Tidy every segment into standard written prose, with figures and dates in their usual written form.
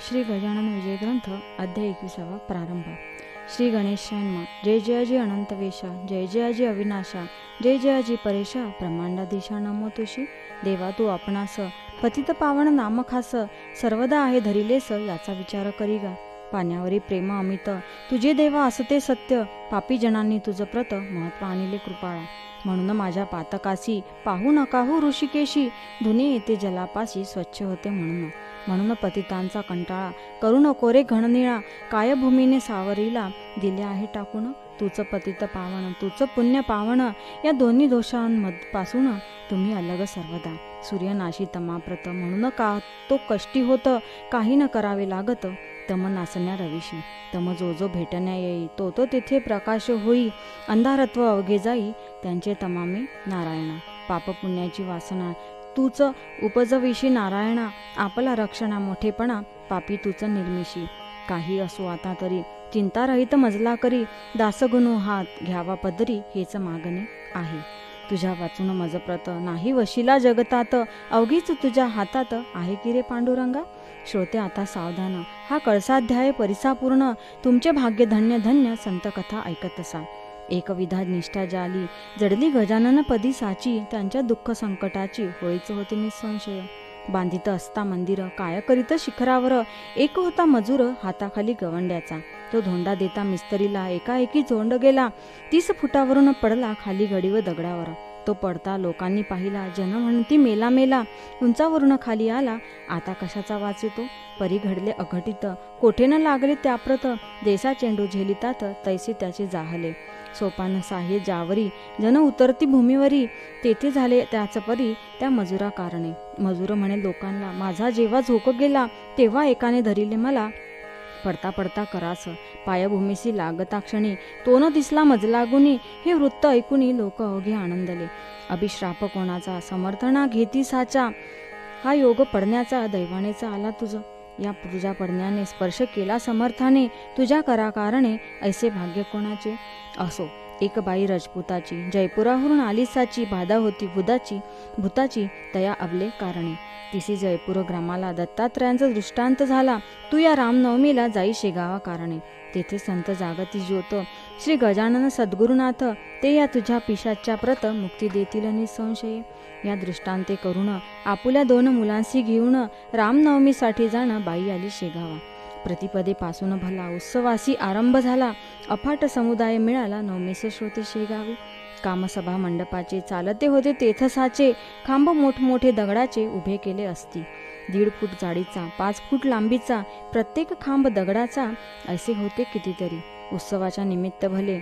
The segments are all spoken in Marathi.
श्री गजानन विजय ग्रंथ अध्याय 21 प्रारंभ. श्री गणेशाय नमः. जय जयाजी अनंत वेशा, जय जयाजी अविनाशा, जय जयाजी परेशा, ब्रह्मांडाधीशा नमो तुशी. देवा तू आपणास पतित पावन नाम खास, सर्वदा आहे धरिलेस याचा विचार करी गा. पाण्यावरी प्रेम अमित तुझे देवा असते सत्य, पापी जनांनी तुझ प्रत महत्व आणले कृपाळा. म्हणून माझ्या पातकासी पाहू नकाहू ऋषिकेशी, धुनी येते जलापाशी स्वच्छ होते म्हणून पतितांचा कंटाळा करू नको रे घननिळा. काय भूमीने सावरीला दिले आहे टाकून, तूच पतित पावन तूच पुण्य पावन. या दोन्ही दोषांपासून तुम्ही अलग सर्वदा. सूर्यनाशी तमाप्रत म्हणून का तो कष्टी होत, काही न करावे लागत तम नासण्या रविशी. तम जो जो भेटण्या येई तो तो तेथे प्रकाश होई, अंधारत्व अवघे जाई त्यांचे तमामे नारायणा. पाप पुण्याची वासना तूच उपजविशी नारायणा, आपला रक्षणा मोठेपणा पापी तूच निर्मिशी. काही असो आता तरी चिंतारहित मजला करी, दासगुणू हात घ्यावा पदरी हेच मागणे आहे. तुझ्या वाचून मज प्रत नाही वशिला जगतात, अवघीच तुझ्या हातात आहे की रे पांडुरंगा. श्रोते आता सावधान, हा कळसाध्याय परिसापूर्ण, तुमचे भाग्य धन्य धन्य संत कथा ऐकत असा. एकविधा निष्ठा जाली जडली गजानन पदी साची, त्यांच्या दुःख संकटाची होळीच होते निसंशय. बांधित असता मंदिर काय करीत शिखरावर, एक होता मजूर हाताखाली गवंड्याचा. तो धोंडा देता मिस्त्रीला एकाएकी जोंड गेला, 30 फुटावरून पडला खाली घडीव दगडावर. तो पडता लोकांनी पाहिला, जन म्हणती मेला मेला, उंचावरून खाली आला आता कशाचा वाचतो. परी घडले अघटित कोठे न लागले त्याप्रत, देसा चेंडू झेलितात तैसे त्याचे जाहले. सोपान साहे जावरी जन उतरती भूमीवरी, तेथे झाले त्याच परी त्या मजुरा कारणे. मजूर म्हणे लोकांना, माझा जेव्हा झोक गेला तेव्हा एकाने धरिले मला, पडता पडता करास पायभूमीसी लागता क्षणी, तो न दिसला मजला गुणी. हे वृत्त ऐकूनी लोक अवघे आनंदले. अभिश्राप कोणाचा समर्थना घेती साचा, हा योग पडण्याचा दैवानेचा आला तुझ. या तुझ्या पडण्याने स्पर्श केला समर्थाने, तुझ्या कराकारणे ऐसे भाग्य कोणाचे. असो एक बाई राजपुताची, जयपुराहून आली साची, बाधा होती भूताची तया अवले कारणे. तिसी जयपूर ग्रामाला दत्तात्रयांचा दृष्टांत झाला, तू या रामनवमीला जाई शेगावा कारणे. तेथे संत जागती ज्योत श्री गजानन सद्गुरुनाथ, ते या तुझ्या पिशाच्या प्रत मुक्ती देतील निसंशय. या दृष्टांते करून आपुल्या 2 मुलांशी घेऊन, रामनवमीसाठी जाणं बाई आली शेगावा. प्रतिपदेपासून भला उत्सवासी आरंभ झाला, अफाट समुदाय मिळाला नवमीस श्रोते शेगावी. कामसभा मंडपाचे चालते होते तेथसाचे, खांब मोठमोठे दगडाचे उभे केले असती. 1.5 फूट जाडीचा 5 फूट लांबीचा प्रत्येक खांब दगडाचा, असे होते कितीतरी. उत्सवाच्या निमित्त भले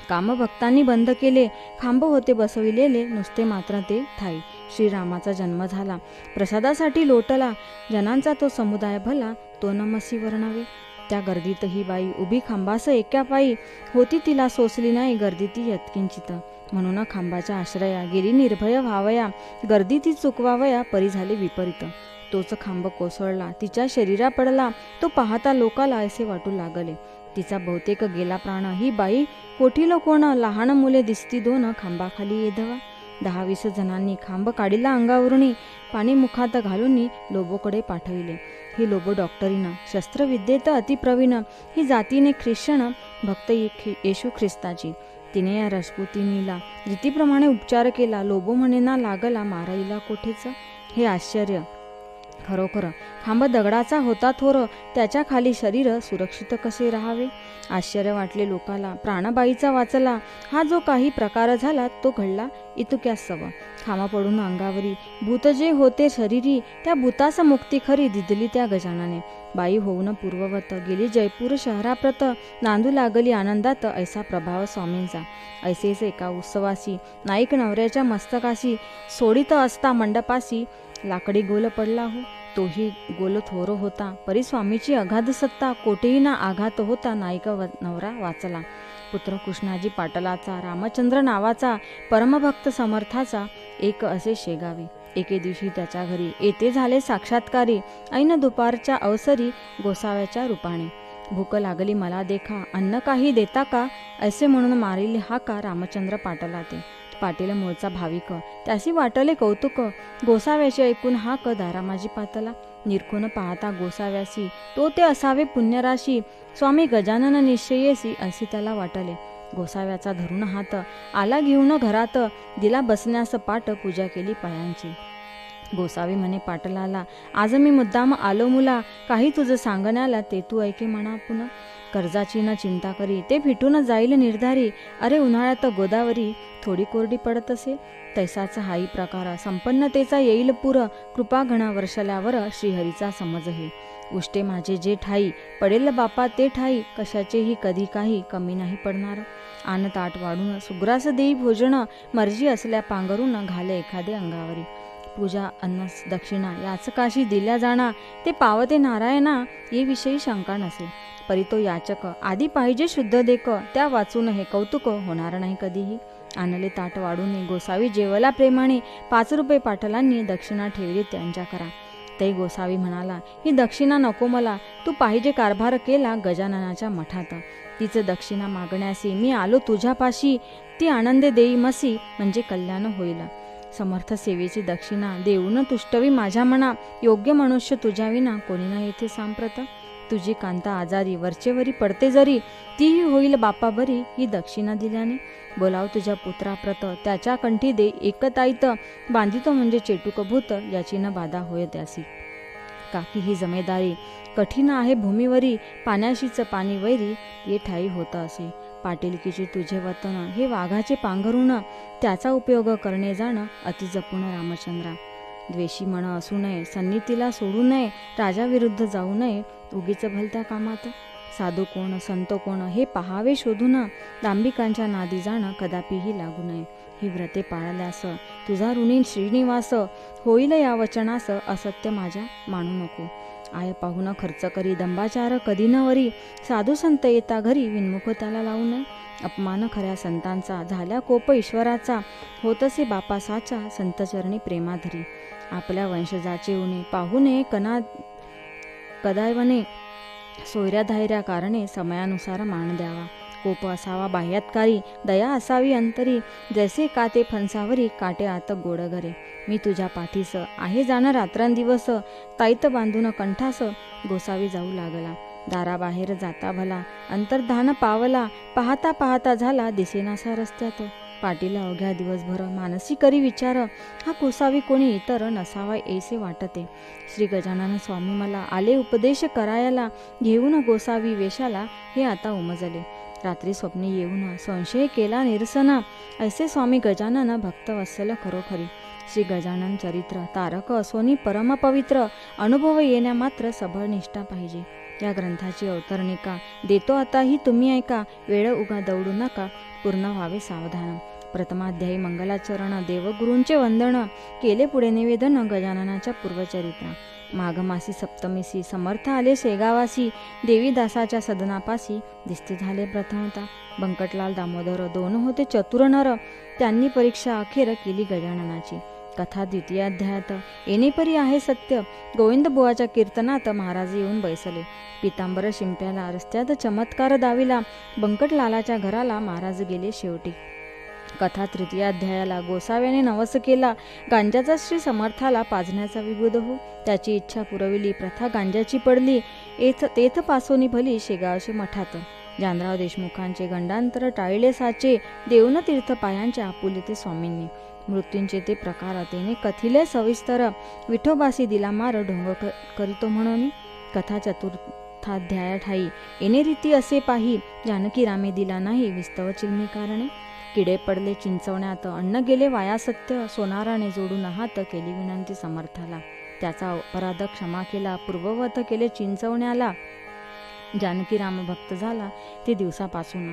कामभक्तांनी बंद केले, खांब होते बसविलेले नुसते मात्र ते ठाई. श्रीरामाचा जन्म झाला प्रसादासाठी लोटला, जनांचा तो समुदाय भला तो नमसी वर्णावे. त्या गर्दीत ही बाई उभी खांबास एका पायी, होती तिला सोसली नाही गर्दी ती यत्किंचित. म्हणून खांबाच्या आश्रया गेली निर्भय व्हावया, गर्दी ती चुकवावया परी झाली विपरीत. तोच खांब कोसळला तिच्या शरीरा पडला, तो पाहता लोकाला ऐसे वाटू लागले तिचा बहुतेक गेला प्राण. ही बाई कोठील कोण, लहान मुले दिसती 2 खांबाखाली येधवा. 10-20 जणांनी खांब काढिला अंगावरुनी, पाणी मुखात घालून लोबोकडे पाठविले. ही लोबो डॉक्टरीनं शस्त्रविद्येत अतिप्रवीण, ही जातीने ख्रिश्चन भक्त येशू ख्रिस्ताची. तिने या राजपुतिनीला रीतीप्रमाणे उपचार केला. लोबो म्हणे ना लागला माराईला कोठेच. हे आश्चर्य खरोखर, खांब दगडाचा होता थोर, त्याच्या खाली शरीर सुरक्षित कसे राहावे. आश्चर्य वाटले लोकाला, प्राणबाईचा वाचला. हा जो काही प्रकार झाला तो घडला इतक्यास सव. खांब पडून अंगावरी भूत जे होते शरीरी, त्या भूतास मुक्ती खरी दिदली त्या गजानाने. बाई होऊन पूर्ववत गेली जयपूर शहराप्रत, नांदू लागली आनंदात ऐसा प्रभाव स्वामींचा. ऐसेच एका उत्सवासी नाईक नवऱ्याच्या मस्तकाशी सोडित असता मंडपासी, लाकडी गोल पडला हो. तोही गोल थोर होता, परी स्वामीची अगाध सत्ता, कोठेही ना आघात होता नाईक नवरा वाचला. पुत्र कृष्णाजी पाटलाचा, रामचंद्र नावाचा, परमभक्त समर्थाचा, एक असे शेगावे. एके दिवशी त्याच्या घरी येते झाले साक्षात्कारी, ऐन दुपारच्या अवसरी गोसाव्याच्या रूपाने. भूक लागली मला देखा, अन्न काही देता का, असे म्हणून मारिले हाका रामचंद्र पाटला ते. पाटील मूळचा भाविक, त्यासी वाटले कौतुक, गोसाव्याचे ऐकून हाक दारामाजी पातला. निरखून पाहता गोसाव्यासी तो ते असावे पुण्यराशी. स्वामी गजानन निश्चयेसी असे त्याला वाटले. गोसाव्याचा धरून हात आला घेऊन घरात, दिला बसण्यास पाट, पूजा केली पायांची. गोसावी म्हणे पाटलाला, आज मी मुद्दाम आलो मुला, काही तुझं सांगण्याला ते तू ऐके म्हणा पुन्हा. कर्जाची न चिंता करी, ते फिटून जाईल निर्धारी. अरे उन्हाळ्यात गोदावरी थोडी कोरडी पडत असे, तैसाचा हाही प्रकार संपन्नतेचा येईल पूर. कृपा घना वर्षल्यावर श्रीहरीचा समज हे. उष्टे माझे जे ठाई, पडेल बापा ते ठाई. कशाचेही कधी काही कमी नाही पडणार. आन ताट वाढून सुग्रास देई भोजन, मर्जी असल्या पांघरून घाले एखादे अंगावरी. पूजा अन्न दक्षिणा याच काशी दिल्या जाणा, ते पावते नारायणा ये विषयी शंका नसे. परी तो याचक आधी पाहिजे शुद्ध देक, त्या वाचून हे कौतुक होणार नाही कधीही. आणले ताट वाढून गोसावी जेवला प्रेमाने, 5 रुपये पाटलांनी दक्षिणा ठेवली त्यांच्या करा. ते गोसावी म्हणाला, ही दक्षिणा नको मला, तू पाहिजे कारभार केला गजाननाच्या मठात. तीच दक्षिणा मागण्यासी मी आलो तुझ्यापाशी, ती आनंदे देई मसी म्हणजे कल्याण होईल. समर्थ सेवेची दक्षिणा देऊन तुष्टवी माझ्या मना, योग्य मनुष्य तुझ्या विना कोणी ना येथे सांप्रत. तुझी कांता आजारी वरचेवरी पडते जरी, तीही होईल बापा बरी ही दक्षिणा दिल्याने. बोलाव तुझ्या पुत्राप्रत, त्याच्या कंठी दे एकताईत, बांधितो म्हणजे चेटूक भूत, याची न बाधा होय त्यासी. काकी ही जमेदारी कठीण आहे भूमीवरी, पाण्याशीच पाणी वैरी ये ठाई होत असे. पाटीलकीचे तुझे वतन हे वाघाचे पांघरून, त्याचा उपयोग करणे जाण अति जपून रामचंद्रा. द्वेषी मन असू नये, सन्नितीला सोडू नये, राजाविरुद्ध जाऊ नये उगीच भलत्या कामात. साधू कोण संत कोण हे पहावे शोधून, दांभिकांच्या नादी जाण कदापिही लागू नये. ही व्रते पाळल्यास तुझा ऋणी श्रीनिवास, होईल या वचनास असत्य माझ्या मानू नको. आय पाहून खर्च करी दंबाचार कधी न वरी, साधू संत येता घरी विनमुख त्याला लावू नये. अपमान खऱ्या संतांचा झाल्या कोप ईश्वराचा, होतसे बापा साचा संतचरणी प्रेमाधरी. आपल्या वंशजाचे उणे पाहू नये कदायवने, सोयऱ्या धायऱ्या कारणे समयानुसार मान द्यावा. कोप असावा बाह्यात्कारी, दया असावी अंतरी, जैसे काते फणसावरी काटे आत गोड घरे. मी तुझ्या पाठीस आहे जाणं रात्रंदिवस, ताईत बांधून कंठास गोसावी जाऊ लागला. दाराबाहेर जाता भला अंतर्धान पावला, पाहता पाहता झाला दिसेनासा रस्त्यात. पाटील अवघ्या दिवसभर मानसी करी विचार, हा गोसावी कोणी इतर नसावा ऐसे वाटते. श्री गजानन स्वामी मला आले उपदेश करायला, घेऊन गोसावी वेशाला हे आता उमजले. रात्री स्वप्नी येऊन संशय केला निरसन, ऐसे स्वामी गजानन भक्तवत्सल खरोखरी. श्री गजानन चरित्र तारक असोनी परम पवित्र, अनुभव येण्या मात्र सबळ निष्ठा पाहिजे. या ग्रंथाची अवतरणिका देतो आता ही तुम्ही ऐका, वेळ उगा दौडू नका, पूर्ण व्हावे सावधान. प्रथमाध्यायी मंगलाचरण, देवगुरूंचे वंदन, केले पुढे निवेदन गजाननाच्या पूर्वचरित्रा. माघमासी सप्तमीसी समर्थ आले शेगावासी, देवी दासाच्या सदनापासी दिसते झाले प्रथमता. बंकटलाल दामोदर 2 होते चतुर नर, त्यांनी परीक्षा अखेर केली गजाननाची. कथा द्वितीयाध्यायात येणेपरी आहे सत्य, गोविंद बुवाच्या कीर्तनात महाराज येऊन बैसले. पितांबर शिंप्याला रस्त्यात चमत्कार दाविला, बंकटलालाच्या घराला महाराज गेले शेवटी. कथा तृतीयाध्यायाला गोसाव्याने नवस केला, गांजाचा श्री समर्थाला पाजण्याचा विबुध हो. त्याची इच्छा पुरविली, प्रथा गांजाची पडली, तेथ पासोनी भली शेगावचे मठात. जानराव देशमुखांचे गंडांतर टाळले साचे, देऊन तीर्थ पायांचे आपुले ते स्वामींनी. मृत्यूंचे ते प्रकार तेने कथिले सविस्तर, विठोबासी दिला मार ढोंग करीतो म्हणून. कथा चतुर्थाध्याया ठाई येणे रीती असे पाही, जानकी रामे दिला नाही विस्तव चिलमी कारणे. किडे पडले चिंचवण्यात, अन्न गेले वाया सत्य, सोनाराने जोडून हात केली विनंती समर्थाला. त्याचा अपराध क्षमा केला, पूर्ववत केले चिंचवण्याला. जानकी राम भक्त झाला ते दिवसापासून,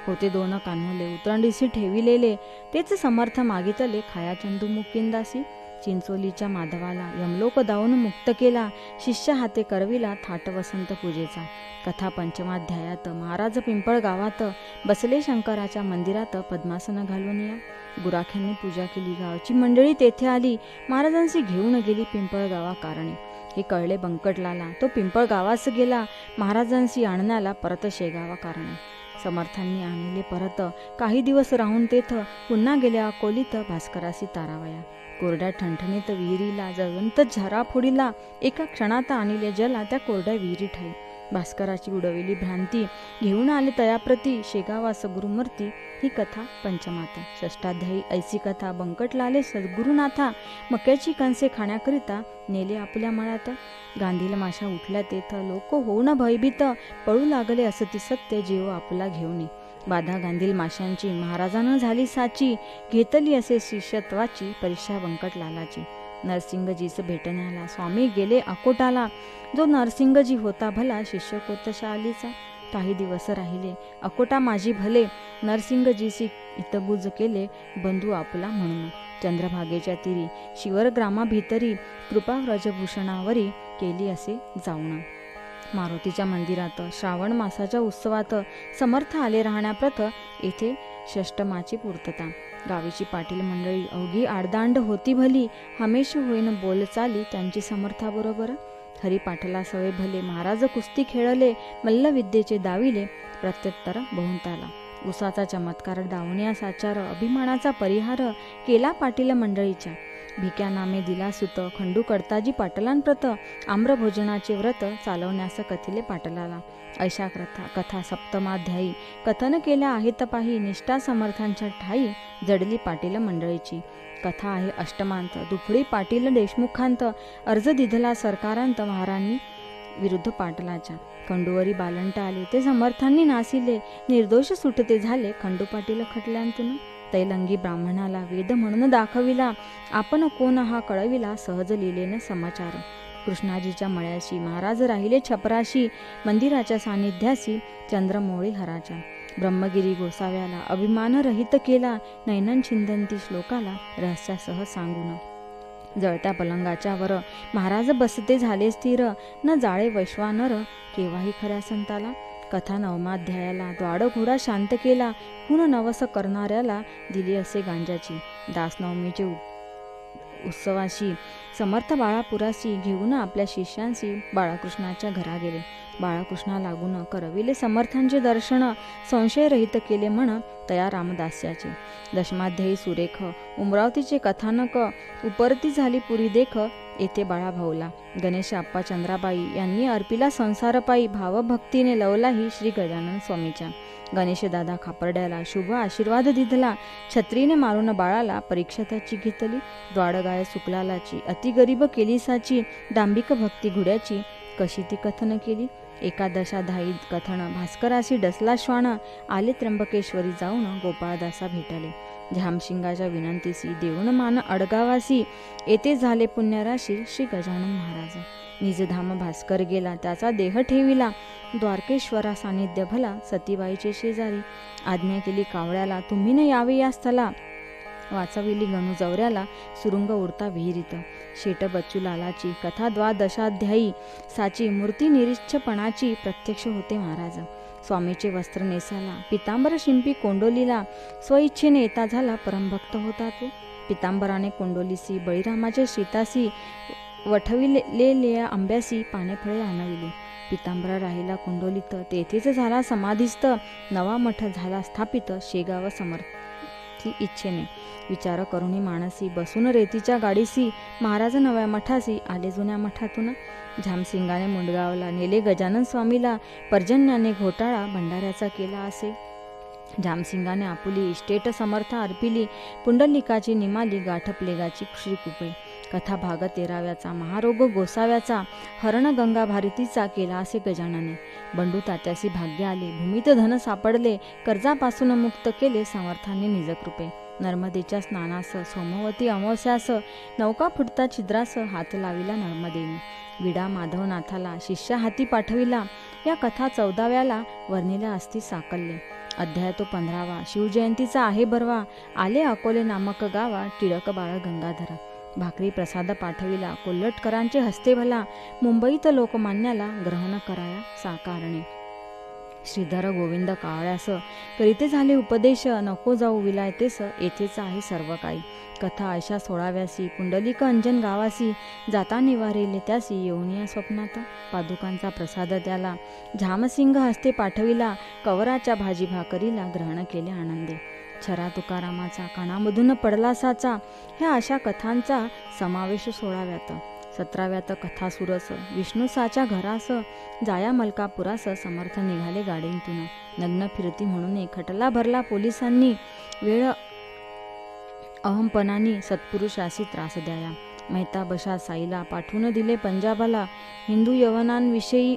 होते 2 कान्होले उतरंडीसी ठेविलेले, तेच समर्थ मागितले खाया चंदू मुकिंदासी. चिंचोलीच्या माधवाला यमलोक दावून मुक्त केला, शिष्य हाते करविला थाट वसंत पूजेचा. कथा पंचमाध्यायात महाराज पिंपळ गावात बसले, शंकराच्या मंदिरात पद्मासन घालून या. गुराख्यांनी पूजा केली, गावची मंडळी तेथे आली, महाराजांशी घेऊन गेली पिंपळ गावा कारणे. हे कळले बंकटलाला, तो पिंपळ गावास गेला, महाराजांशी आणण्याला परत शेगावा कारणे. समर्थांनी आणले परत, काही दिवस राहून तेथ पुन्हा गेल्या अकोलीत भास्करासी तारावया. कोरड्या ठणठणीत विहिरीला जवंत झरा फोडीला, एका क्षणात आणिले जला त्या कोरड्या विहिरी ठाई. भास्कराची उडविली भ्रांती, घेऊन आले तयाप्रती, शेगावास गुरुमूर्ती. ही कथा पंचमाता. षष्टाध्यायी. ऐसी कथा बंकट लाले सद्गुरुनाथा, मक्याची कणसे खाण्याकरिता नेले आपल्या मळ्यात. गांधीला माशा उठल्या तेथ, लोक होऊन भयभीत, पळू लागले असती सत्य जीव आपला घेऊन. बाधा गांधील माशांची, महाराजानं झाली साची, घेतली असे शिष्यत्वाची परीक्षा बंकटलालाची. नरसिंगजीस भेटण्याला स्वामी गेले अकोटाला, जो नरसिंगजी होता भला शिष्य कोतशालीचा. काही दिवस राहिले अकोटा माझी भले, नरसिंगजीसी हितबुज केले बंधू आपला म्हणून. चंद्रभागेच्या तीरी शिवर ग्रामाभितरी, कृपा व्रजभूषणावरी केली असे जाऊन. मारुतीच्या मंदिरात श्रावण मासाच्या उत्सवात समर्थ आले राहण्याप्रत येथे षष्टमाची पूर्तता. गावीची पाटील मंडळी अवघी आडदांड होती भली, हमेश होईन बोलचाली त्यांची समर्थाबरोबर. हरिपाठला सवय भले, महाराज कुस्ती खेळले, मल्लविद्येचे दाविले प्रत्युत्तर बहुंताला. उसाचा चमत्कार दावण्या साचार, अभिमानाचा परिहार केला पाटील मंडळीच्या. भिक्या नामे दिला सुत, खंडू कडताजी पाटलांप्रत, आम्रभोजनाचे व्रत चालवण्यास कथिले पाटलाला. ऐशा कथा सप्तमाध्यायी. कथन केल्या आहेत पाही, निष्ठा समर्थांच्या ठाई जडली पाटील मंडळीची. कथा आहे अष्टमांत. दुफळी पाटील देशमुखांत, अर्ज दिधला सरकारांत महाराणी विरुद्ध पाटलाच्या. खंडूवरी बालंट आले, ते समर्थांनी नासिले, निर्दोष सुटते झाले खंडू पाटील खटल्यांतून. तैलंगी ब्राह्मणाला वेद म्हणून दाखविला, आपण कोण हा कळविला सहज लिहिलेन समाचार. कृष्णाजीच्या मळ्याशी महाराज राहिले छपराशी, मंदिराच्या सानिध्यासी चंद्रमौळी हराच्या. ब्रह्मगिरी गोसाव्याला अभिमान रहित केला, नैनन छिंदंती श्लोकाला रहस्यासह सांगून. जळत्या पलंगाच्या वर महाराज बसते झाले स्थिर, न जाळे वैश्वानर केव्हाही खऱ्या संताला. कथा नवमाध्यायाला द्वाड घोडा शांत केला, खून नवस करणाऱ्याला दिली असे गांजाची. दासनवमीचे उत्सवाशी समर्थ बाळापुराशी, घेऊन आपल्या शिष्यांशी बाळकृष्णाच्या घरा गेले. बाळकृष्णा लागून करविले समर्थांचे दर्शन, संशयरहित केले म्हण तया रामदास्याचे. दशमाध्यायी सुरेख. उमरावतीचे कथानक, उपरती झाली पुरी देख, येथे बाळा भाऊला. गणेश आप्पा चंद्राबाई यांनी अर्पिला संसारपायी, भावभक्तीने लवलाही श्री गजानन स्वामीच्या. गणेश दादा खापर्ड्याला शुभ आशीर्वाद दिधला, छत्रीने मारून बाळाला परीक्षा त्याची घेतली. द्वाडगाय सुकलालाची, अति गरीब केली साची, डांबिक भक्ती घुड्याची, कशी ती कथन केली. एकादशाधायी कथन. भास्कराशी डसला श्वान, आले त्र्यंबकेश्वरी जाऊन गोपाळदासा भेटाले. झामशिंगाच्या विनंतीसी देऊन मान अडगावासी, येथे झाले पुण्यराशी श्री गजानन महाराज. निजधाम भास्कर गेला, त्याचा देह ठेविला, द्वारकेश्वरा सानिध्य भला सतीबाईचे शेजारी. आज्ञा केली कावळ्याला, तुम्ही न यावे या स्थला, वाचविली गणू जवऱ्याला, सुरुंग उडता विहिरीत. शेट बच्चू लालाची कथा द्वादशाध्यायी साची, मूर्ती निरीच्छपणाची प्रत्यक्ष होते महाराज. स्वामीचे वस्त्र नेसाला, पितांबर शिंपी कोंडोलीला, स्वइच्छेने येता झाला परमभक्त होता तो. पितांबराने कोंडोलीसी, बळीरामाच्या शीतासी, वठविलेल्या आंब्यासी पाने फळे आणविली. पितांबरा राहिला कोंडोलीत, तेथेच झाला समाधीस्थ, नवा मठ झाला स्थापित शेगाव समर्थी इच्छेने. विचार करुणी मानसी, बसून रेतीच्या गाडीसी, महाराज नव्या मठासी आले जुन्या मठातून. झामसिंगाने मुंडगावला नेले गजानन स्वामीला, पर्जन्याने घोटाळा भंडाऱ्याचा केला असे. झामसिंगाने आपुली इस्टेट समर्थ अर्पिली, पुंडलिकाची निमाली गाठ प्लेगाची श्रीकुपे. कथा भाग 13व्याचा. महारोग गोसाव्याचा, हरण गंगा भारतीचा केला असे गजानने. बंडू तात्यासी भाग्य आले, भूमीत धन सापडले, कर्जापासून मुक्त केले समर्थांनी निजकृपे. नर्मदेच्या स्नानास, सोमवती अमावस्यास, नौका फुटता छिद्रास हात लाविला नर्मदेने. विडा माधवनाथाला शिष्य हाती पाठविला, या कथा 14व्याला वर्णिल्या असती साकल्ये. अध्याय तो 15वा. शिवजयंतीचा आहे बरवा, आले अकोले नामक गावा, टिळक बाळ गंगाधरा. भाकरी प्रसाद पाठविला, कोल्हटकरांचे हस्ते भला, मुंबईत लोकमान्याला ग्रहण कराया साकारणे. श्रीधर गोविंद कावळ्यास करीते झाले उपदेश, नको जाऊ विलायतेस, येथेच आहे सर्व काही. कथा अशा 16व्यासी. पुंडलिक अंजन गावासी, जाता निवारेले त्यासी, येऊनिया स्वप्नात. पादुकांचा प्रसाद त्याला, झामसिंग हस्ते पाठविला, कवराच्या भाजी भाकरीला ग्रहण केले आनंदे. छरा तुकारामाचा, कानामधून पडला साचा, ह्या अशा कथांचा समावेश 16व्यात. 17व्यात कथा सुरस, विष्णू साच्या घरास, जाया मलकापुरास समर्थ निघाले गाडीतून. नग्न फिरती म्हणून खटला भरला पोलिसांनी, वेळ अहमपणाने सत्पुरुषासी त्रास द्याया. मेहताबशा साईला पाठवून दिले पंजाबाला, हिंदू यवनांविषयी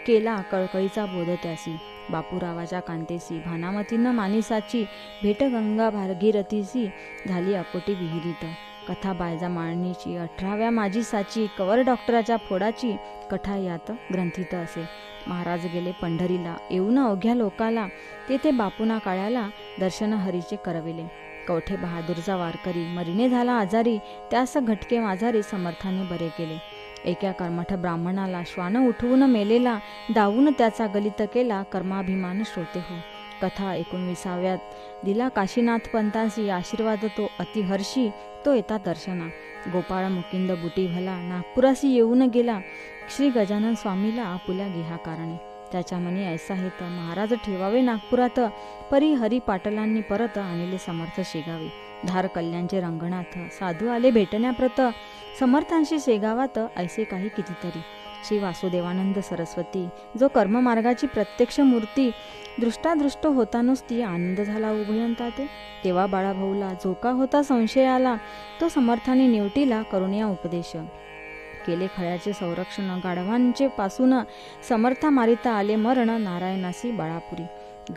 केला कळकळीचा बोध त्यासी. बापूरावाच्या कांतेसी, भानामतीनं मानिसाची, भेट गंगा भागीरथीसी झाली अकोटी विहिरीत. कथा बायजा माळणीची, 18व्या माझी साची, कवर डॉक्टराच्या फोडाची, कथा यात ग्रंथित असे. महाराज गेले पंढरीला, येऊन अवघ्या लोकाला, तेथे बापूना काळ्याला दर्शन हरीचे करविले. कवठे बहादूरचा वारकरी मरीने झाला आजारी, त्यास घटके माझारी समर्थाने बरे केले. एका कर्मठ ब्राह्मणाला श्वान उठवून मेलेला, दावून त्याचा गलित केला कर्माभिमान श्रोते हो. कथा 19व्यात दिला काशीनाथ पंतासी, आशीर्वाद तो अतिहर्षी, तो येता दर्शना. गोपाळ मुकिंद बुटी भला, नागपुरासी येऊन गेला, श्री गजानन स्वामीला आपुल्या गेहा कारणे. त्याच्या मनी ऐसा हेत, महाराज ठेवावे नागपुरात, परी हरी पाटलांनी परत आणले समर्थ शेगावे. धार कल्याणचे रंगणाथ, साधू आले भेटण्याप्रत, समर्थांशी शेगावात ऐसे काही कितीतरी. श्री वासुदेवानंद सरस्वती, जो कर्ममार्गाची प्रत्यक्ष मूर्ती, दृष्टादृष्ट होता नुसती, आनंद झाला उभयंता ते. तेव्हा बाळाभाऊला झोका होता संशयाला, तो समर्थाने निवटीला करुणया उपदेश. केले खळ्याचे संरक्षण गाढवांचे पासून, समर्था मारिता आले मरण नारायणासी बाळापुरी.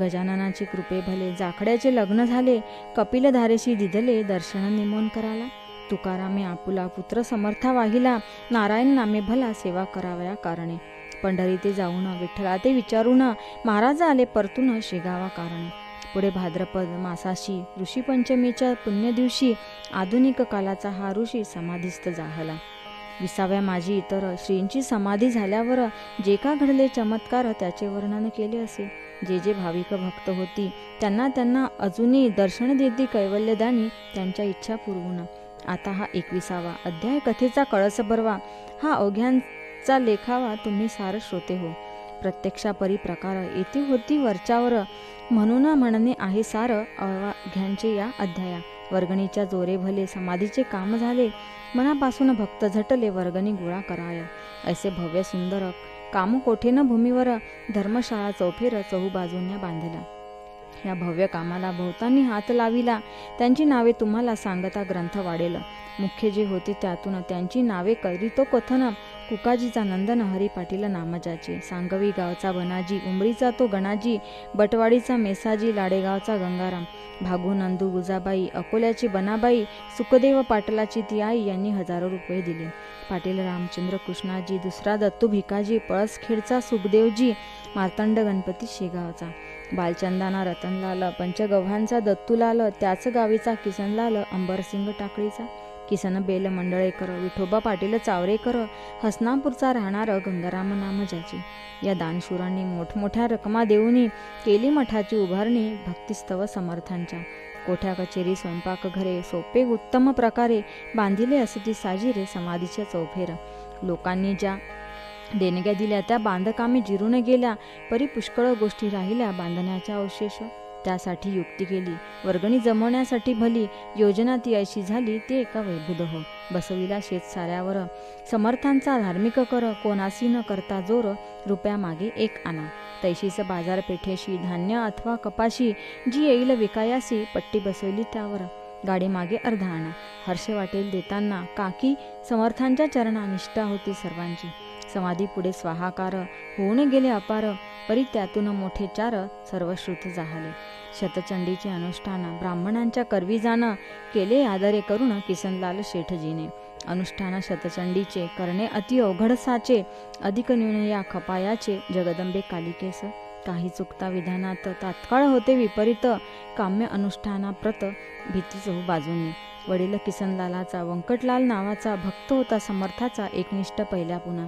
गजाननाची कृपे भले, जाखड्याचे लग्न झाले, कपिलधारेशी दिदले दर्शन निमोन कराला. तुकारामे आपुला पुत्र समर्था वाहिला, नारायण नामे भला सेवा करावया कारणे. पंढरी ते जाऊन विठ्ठला ते विचारून, महाराज आले परतून शेगावा कारणे. पुढे भाद्रपद मासाशी ऋषीपंचमीच्या पुण्यदिवशी आधुनिक कालाचा हा ऋषी समाधीस्थ जाहला. 20व्या माझी इतर श्रींची समाधी झाल्यावर जे का घडले चमत्कार त्याचे वर्णन केले असे. जे जे भाविक भक्त होती त्यांना त्यांना अजूनही दर्शन देती कैवल्यदानी, त्यांच्या इच्छा पुरवून. आता हा 21वा अध्याय कथेचा कळस भरवा, हा अवघ्यांचा लेखावा तुम्ही सार श्रोते हो. प्रत्यक्षापरी प्रकार येथे होती वरच्यावर, म्हणून म्हणणे आहे सार अवघ्यांचे या अध्याया. वर्गणीच्या जोरे भले समाधीचे काम झाले, मनापासून भक्त झटले वर्गणी गोळा कराया. ऐसे भव्य सुंदर काम कोठेन भूमीवर, धर्मशाळा चौफेर चहूबाजूंना बांधला. या भव्य कामाला बहुतांनी हात लाविला, त्यांची नावे तुम्हाला सांगता ग्रंथ वाढेल. मुख्य जे होते त्यातून त्यांची नावे करीतो कथन. कुकाजीचा नंदन, हरी पाटील नामजाचे, सांगवी गावचा बनाजी, उमरीचा तो गणाजी, बटवाडीचा मेसाजी, लाडेगावचा गंगाराम, भागू नंदू गुजाबाई, अकोल्याची बनाबाई, सुखदेव पाटलाची ती आई यांनी हजारो रुपये दिले. पाटील रामचंद्र कृष्णाजी, दुसरा दत्तू भिकाजी, पळसखेडचा सुखदेवजी, मार्तंड गणपती शेगावचा, बालचंदाना रतनलाल, पंचगव्हांचा दत्तूलाल, त्याच गावीचा किसनलाल, अंबरसिंग टाकळीचा, किसन बेल मंडळेकर, विठोबा पाटील चावरेकर, हसनापूरचा राहणार गंगाराम नाम ज्याचे. या दानशूरांनी मोठमोठ्या रकमा देऊनी केली मठाची उभारणी. भक्तिस्तव समर्थांच्या कोठ्या कचेरी स्वयंपाक घरे सोपे उत्तम प्रकारे बांधिले असती साजिरे समाधीच्या चौफेर. लोकांनी ज्या देणग्या दिल्या त्या बांधकामे जिरून गेल्या, परी पुष्कळ गोष्टी राहिल्या बांधण्याच्या अवशेष. त्यासाठी युक्ती केली, वर्गणी जमवण्यासाठी भली योजना ती अशी झाली, ती एका वैभुद हो. बसविला शेत साऱ्यावर समर्थांचा धार्मिक कर, कोणासी न करता जोर, रुपया मागे एक आणा. तैशीच बाजारपेठेशी धान्य अथवा कपाशी जी येईल विकायासी, पट्टी बसवली त्यावर, गाडी मागे अर्धा आणा. हर्ष वाटेल देताना, काकी समर्थांच्या चरणा निष्ठा होती सर्वांची. समाधी पुढे स्वाहाकार होऊन गेले अपार, परी त्यातून मोठे चार सर्वश्रुत जाहले. शतचंडीचे अनुष्ठान ब्राह्मणांच्या करवी जाणं, केले आदरे करून किसनलाल शेठजीने. अनुष्ठान शतचंडीचे करणे अति अवघड साचे, अधिक न्यून या खपायाचे जगदंबे कालिकेस. काही चुकता विधानात तात्काळ होते विपरीत, काम्य अनुष्ठानाप्रत भीती चहू बाजूंनी. वडील किसनलालाचा व्यंकटलाल नावाचा भक्त होता समर्थाचा एकनिष्ठ पहिल्या पुन्हा.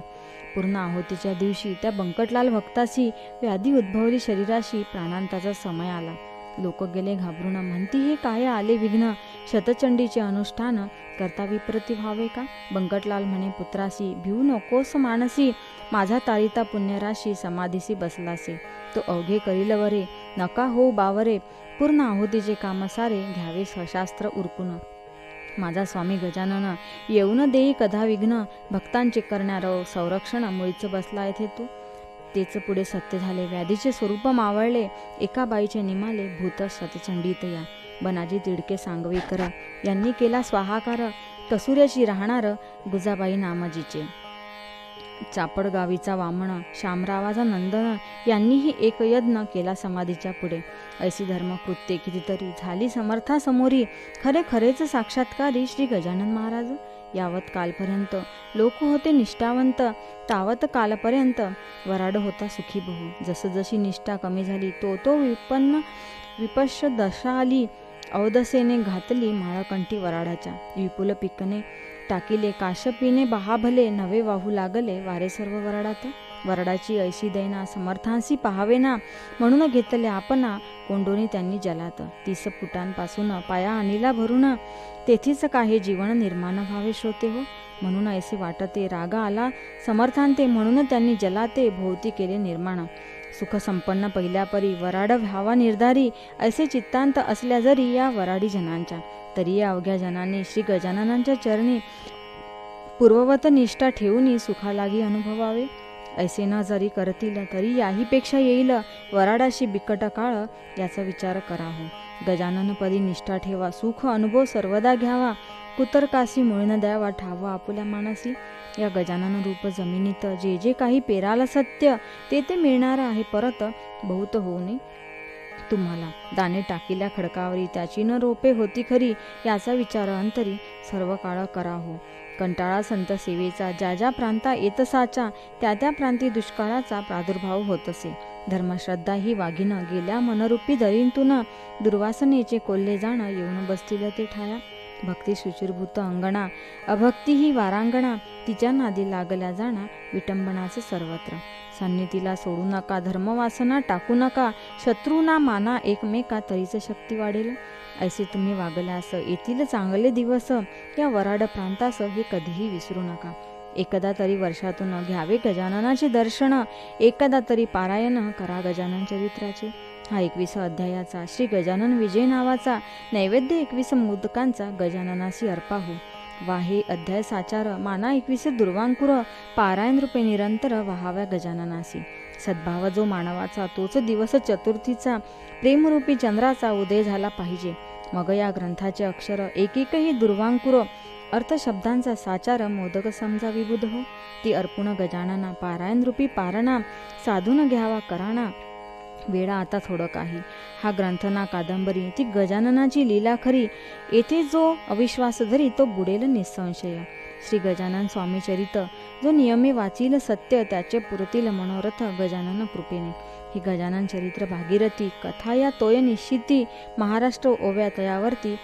पूर्ण आहुतीच्या दिवशी त्या बंकटलाल भक्तासी व्याधी उद्भवली शरीराशी, प्राणांताचा समय आला. लोक गेले घाबरून, म्हणती हे काय आले विघ्न, शतचंडीचे अनुष्ठान करता विप्रती व्हावे का. बंकटलाल म्हणे पुत्रासी, भिवू नकोस मानसी, माझा तारिता पुण्यराशी समाधीसी बसलासे. तो अवघे करील वरे, नका हो बावरे, पूर्ण आहुतीचे काम सारे घ्यावे सशास्त्र उरकून. माझा स्वामी गजानन येऊन देई कधा विघ्न, भक्तांचे करणार संरक्षण मुळीच बसला येथे तू. तेच पुढे सत्य झाले, व्याधीचे स्वरूप मावळले, एका बाईचे निमाले भूत सतचंडीत या. बनाजी तिडके सांगवीकर यांनी केला स्वाहाकार, कसुऱ्याची राहणार गुजाबाई नामाजीचे. चापडगावीचा वामन शामरावाचा नंदन यांनीही एक यज्ञ केला समाधीच्या पुढे. ऐसी धर्मकृत्ये कितीतरी झाली समर्थासमोरी, खरे खरेच साक्षात्कारी श्री गजानन महाराज. यावत कालपर्यंत लोक होते निष्ठावंत, तावत कालपर्यंत वराड होता सुखी बहु. जसजशी निष्ठा कमी झाली तो विपश्य दशा आली, अवदसेने घातली माळकंठी वराडाच्या. विपुल पिकने टाकिले काशपीने बहाभले, नवे वाहू लागले वारे सर्व वराडात. वराडाची ऐशी दैना समर्थांसी पहावेना, म्हणून घेतले आपणा कोंडोनी त्यांनी जलात. 30 फुटांपासून पाया आणीला भरून, तेथीच काही जीवन निर्माण व्हावे श्रोते हो. म्हणून ऐसे वाटते रागा आला समर्थांते, म्हणून त्यांनी जलाते भोवती केले निर्माण. सुख संपन्न पहिल्या परी वराड व्हावा निर्धारी, ऐसे चित्तांत असल्या जरी या वराडी जनांच्या. तरी या अवघ्या जनांनी श्री गजाननांच्या चरणी पूर्ववत निष्ठा ठेवून सुखालागी अनुभवावे. ऐसे न जरी करतील तरी याहीपेक्षा येईल वराडाशी बिकट काळ, याचा विचार कराहो. गजाननपदी निष्ठा ठेवा, सुख अनुभव सर्वदा घ्यावा. कुतर्कासी मुळीन द्यावा ठावा आपुल्या मानसी. या गजानन रूप जमिनीत जे जे काही पेराल सत्य, ते मिळणार आहे परत बहुत होऊ नये तुम्हाला. दाणे टाकिल्या खडकावरी त्याची न रोपे होती खरी, याचा विचार अंतरी सर्व काळ कराहो. कंटाळा संत सेवेचा ज्या ज्या प्रांता येतसाचा, त्या त्या प्रांती दुष्काळाचा प्रादुर्भाव होतसे. धर्मश्रद्धा ही वाघीन गेल्या मनरूपी दरींतून, दुर्वासनेचे कोल्हे जाण येऊन बसतील ते ठाया. भक्ती शुचिरभूत अंगणा, अभक्ती ही वारांगणा, तिच्या नादी लागल्या जाणा विटंबनाचे सर्वत्र. सन्नितीला सोडू नका, धर्मवासना टाकू नका, शत्रूंना माना एकमेका, तरीच शक्ती वाढेल. ऐसे तुम्ही वागल्यास येथील चांगले दिवस, या वराड प्रांतास हे कधीही विसरू नका. एकदा तरी वर्षातून घ्यावे गजाननाचे दर्शन, एकदा तरी पारायण करा गजानन चरित्राचे. हा 21 अध्यायाचा श्री गजानन विजय नावाचा नैवेद्य 21 मोदकांचा गजाननासी अर्पाहू. वाहे अध्याय साचार माना 21 दुर्वांकुर, पारायण रूपे निरंतर वाहाव्या गजाननासी. सद्भाव जो मानवाचा तोच दिवस चतुर्थीचा, प्रेमरूपी चंद्राचा उदय झाला पाहिजे. मग या ग्रंथाचे अक्षर एकही दुर्वांकुर, अर्थ शब्दांचा साचार मोदक समजा विबुध हो. ती अर्पुण गजानना पारायण रूपी पारणा, साधून घ्यावा कराणा. वेळा आता थोडं काही, हा ग्रंथ ना कादंबरी, ती गजाननाची लीला खरी. येथे जो अविश्वास धरी तो बुडेल निसंशय. श्री गजानन स्वामी चरित जो नियमे वाचील सत्य, त्याचे पुरतील मनोरथ गजानन कृपेने. ही गजानन चरित्र भागीरथी कथा या तोय निश्चिती, महाराष्ट्र ओव्या तयावरती